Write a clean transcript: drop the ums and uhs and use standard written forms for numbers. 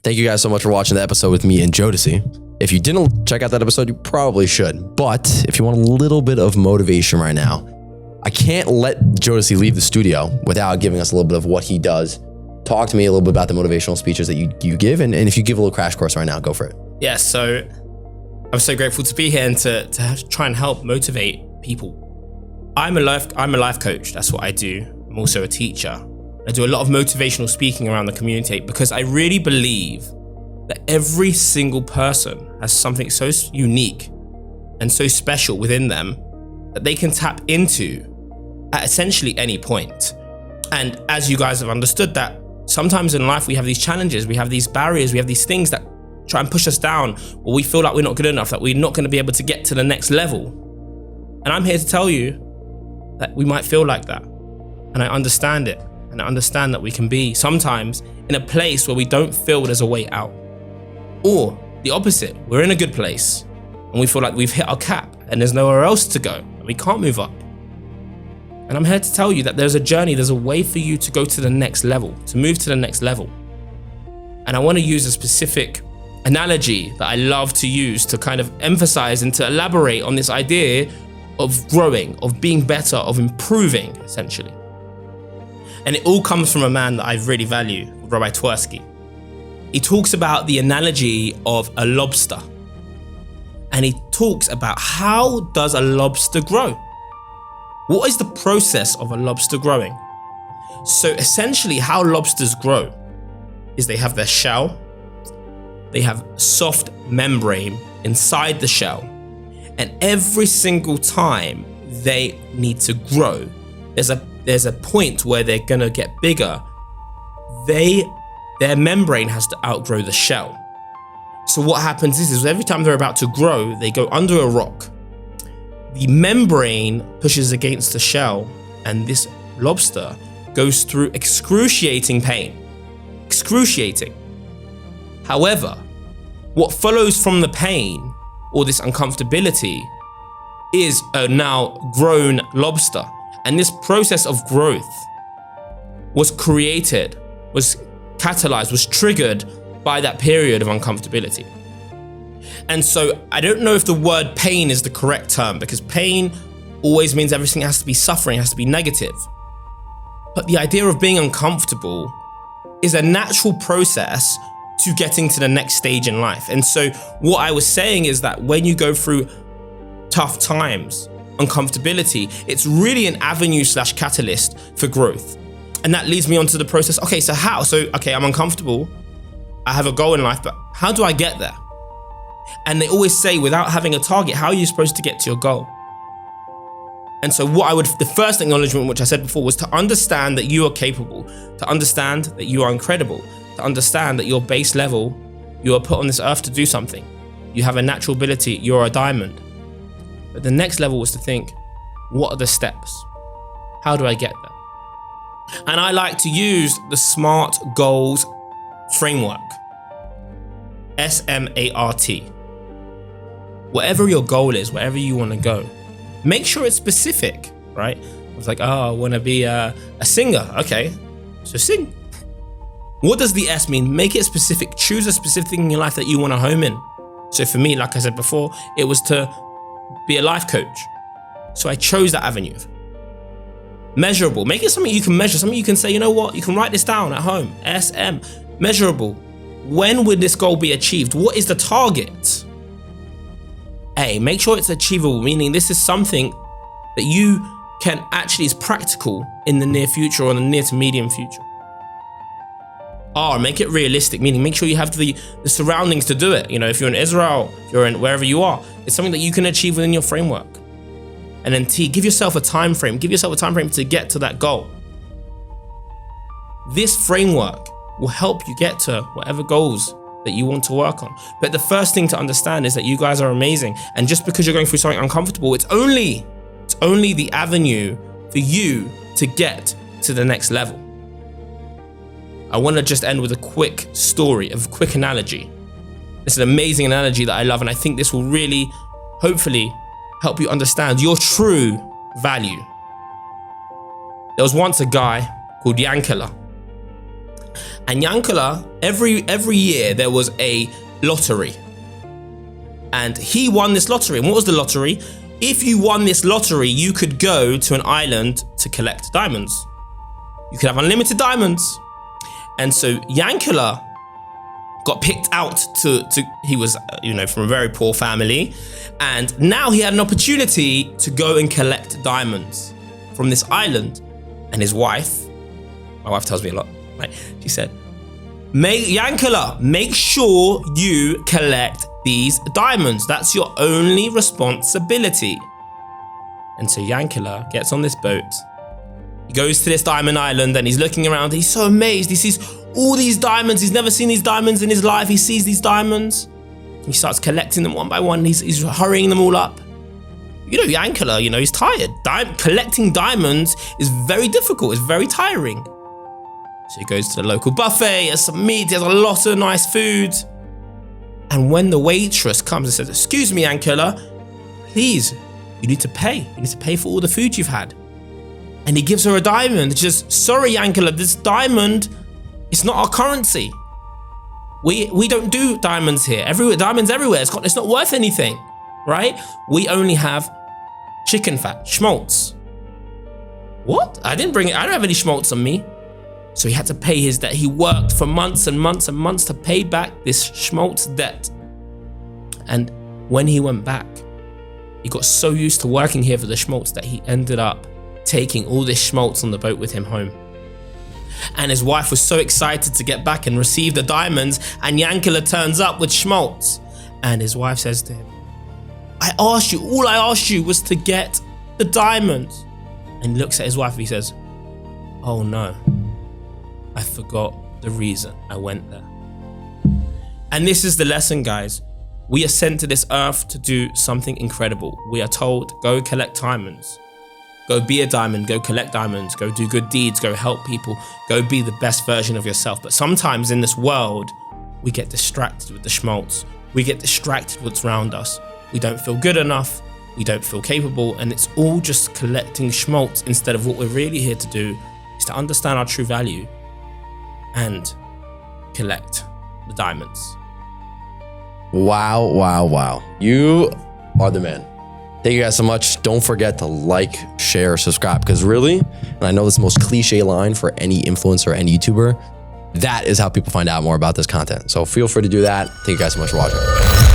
Thank you guys so much for watching the episode with me and Jodeci. If you didn't check out that episode, you probably should. But if you want a little bit of motivation right now, I can't let Jodeci leave the studio without giving us a little bit of what he does. Talk to me a little bit about the motivational speeches that you give, and if you give a little crash course right now, go for it. Yeah, so I'm so grateful to be here and to try and help motivate people. I'm a life coach. That's what I do. I'm also a teacher. I do a lot of motivational speaking around the community because I really believe that every single person has something so unique and so special within them that they can tap into at essentially any point. And as you guys have understood that, sometimes in life we have these challenges, we have these barriers, we have these things that try and push us down, or we feel like we're not good enough, that we're not going to be able to get to the next level. And I'm here to tell you that we might feel like that. And I understand it. And I understand that we can be sometimes in a place where we don't feel there's a way out. Or the opposite, we're in a good place and we feel like we've hit our cap and there's nowhere else to go and we can't move up. And I'm here to tell you that there's a journey, there's a way for you to go to the next level, to move to the next level. And I want to use a specific analogy that I love to use to kind of emphasize and to elaborate on this idea of growing, of being better, of improving, essentially. And it all comes from a man that I really value, Rabbi Twersky. He talks about the analogy of a lobster. And he talks about how does a lobster grow? What is the process of a lobster growing? So essentially how lobsters grow is they have their shell, they have soft membrane inside the shell, and every single time they need to grow, there's a point where they're gonna get bigger. Their membrane has to outgrow the shell. So what happens is every time they're about to grow, they go under a rock. The membrane pushes against the shell, and this lobster goes through excruciating pain. Excruciating. However, what follows from the pain or this uncomfortability is a now grown lobster. And this process of growth was created, was catalyzed, was triggered by that period of uncomfortability. And so I don't know if the word pain is the correct term, because pain always means everything has to be suffering, has to be negative. But the idea of being uncomfortable is a natural process to getting to the next stage in life. And so what I was saying is that when you go through tough times, uncomfortability, it's really an avenue / catalyst for growth. And that leads me on to the process. Okay, so how? So, okay, I'm uncomfortable. I have a goal in life, but how do I get there? And they always say, without having a target, how are you supposed to get to your goal? And so the first acknowledgement, which I said before, was to understand that you are capable, to understand that you are incredible, to understand that your base level, you are put on this earth to do something. You have a natural ability, you're a diamond. But the next level was to think, what are the steps? How do I get there? And I like to use the SMART goals framework. SMART. Whatever your goal is, wherever you want to go, make sure it's specific, right? It's like, oh, I want to be a singer. Okay, so sing. What does the S mean? Make it specific. Choose a specific thing in your life that you want to home in. So for me, like I said before, it was to be a life coach. So I chose that avenue. Measurable. Make it something you can measure, something you can say, you know what, you can write this down at home. SM. Measurable. When would this goal be achieved? What is the target? A. Make sure it's achievable, meaning this is something that you can actually is practical in the near future or in the near to medium future. R. Make it realistic, meaning make sure you have the surroundings to do it. You know, if you're in Israel, if you're in wherever you are, it's something that you can achieve within your framework. And then T, give yourself a time frame. Give yourself a time frame to get to that goal. This framework will help you get to whatever goals that you want to work on. But the first thing to understand is that you guys are amazing. And just because you're going through something uncomfortable, it's only the avenue for you to get to the next level. I want to just end with a quick story, a quick analogy. It's an amazing analogy that I love, and I think this will really, hopefully, help you understand your true value. There was once a guy called Yankela, And Yankala, every year there was a lottery. And he won this lottery. And what was the lottery? If you won this lottery, you could go to an island to collect diamonds. You could have unlimited diamonds. And so Yankala got picked out he was, from a very poor family. And now he had an opportunity to go and collect diamonds from this island. And his wife, my wife tells me a lot, right? She said, Yankala, make sure you collect these diamonds. That's your only responsibility. And so Yankala gets on this boat. He goes to this diamond island and he's looking around. He's so amazed. He sees all these diamonds. He's never seen these diamonds in his life. He sees these diamonds. He starts collecting them one by one. He's hurrying them all up. Yankala, he's tired. Collecting diamonds is very difficult. It's very tiring. So he goes to the local buffet, has some meat, has a lot of nice food. And when the waitress comes and says, excuse me, Yankala, please, you need to pay. You need to pay for all the food you've had. And he gives her a diamond. She says, sorry, Yankala, this diamond, it's not our currency. We don't do diamonds here. Diamonds everywhere. It's not worth anything, right? We only have chicken fat, schmaltz. What? I don't have any schmaltz on me. So he had to pay his debt. He worked for months and months and months to pay back this schmaltz debt. And when he went back, he got so used to working here for the schmaltz that he ended up taking all this schmaltz on the boat with him home. And his wife was so excited to get back and receive the diamonds, and Yankala turns up with schmaltz. And his wife says to him, all I asked you was to get the diamonds. And he looks at his wife and he says, oh no, I forgot the reason I went there. And this is the lesson, guys. We are sent to this earth to do something incredible. We are told, go collect diamonds. Go be a diamond, go collect diamonds, go do good deeds, go help people, go be the best version of yourself. But sometimes in this world, we get distracted with the schmaltz. We get distracted with what's around us. We don't feel good enough. We don't feel capable. And it's all just collecting schmaltz instead of what we're really here to do is to understand our true value and collect the diamonds. Wow, wow, wow. You are the man. Thank you guys so much. Don't forget to like, share, subscribe, because really, and I know this is the most cliche line for any influencer, any YouTuber, that is how people find out more about this content. So feel free to do that. Thank you guys so much for watching.